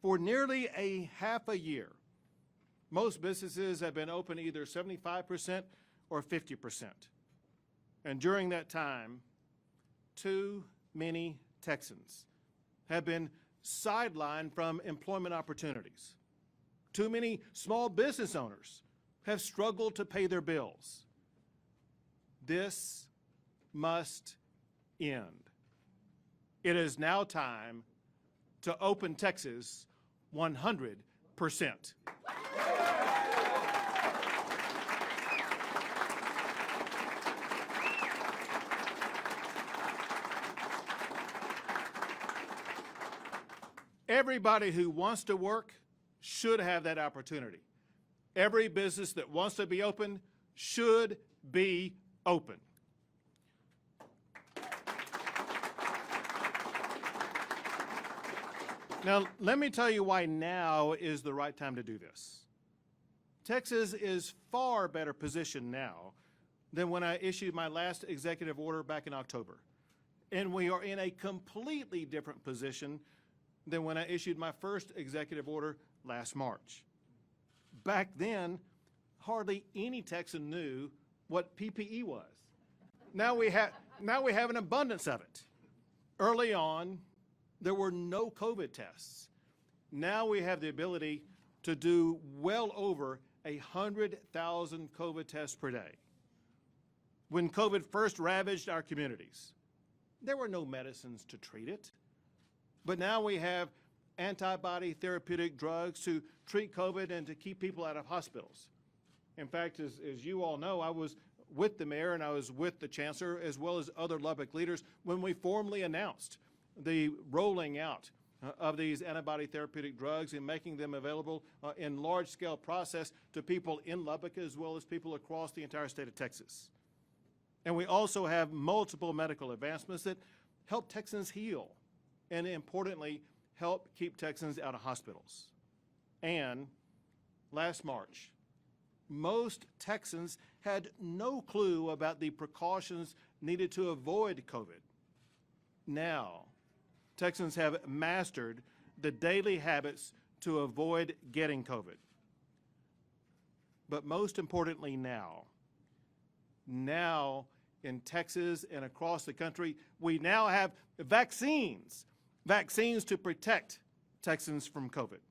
For nearly a half a year, most businesses have been open either 75% or 50%. And during that time, too many Texans have been sidelined from employment opportunities. Too many small business owners have struggled to pay their bills. This must end. It is now time to open Texas 100%. Everybody who wants to work should have that opportunity. Every business that wants to be open should be open. Now, let me tell you why now is the right time to do this. Texas is far better positioned now than when I issued my last executive order back in October. And we are in a completely different position than when I issued my first executive order last March. Back then, hardly any Texan knew what PPE was. Now we have an abundance of it. Early on, there were no COVID tests. Now we have the ability to do well over 100,000 COVID tests per day. When COVID first ravaged our communities, there were no medicines to treat it. But now we have antibody therapeutic drugs to treat COVID and to keep people out of hospitals. In fact, as you all know, I was with the mayor and I was with the chancellor as well as other Lubbock leaders when we formally announced the rolling out of these antibody therapeutic drugs and making them available in large-scale process to people in Lubbock as well as people across the entire state of Texas. And we also have multiple medical advancements that help Texans heal and, importantly, help keep Texans out of hospitals. And last March, most Texans had no clue about the precautions needed to avoid COVID. Now, Texans have mastered the daily habits to avoid getting COVID. But most importantly now in Texas and across the country, we now have vaccines to protect Texans from COVID.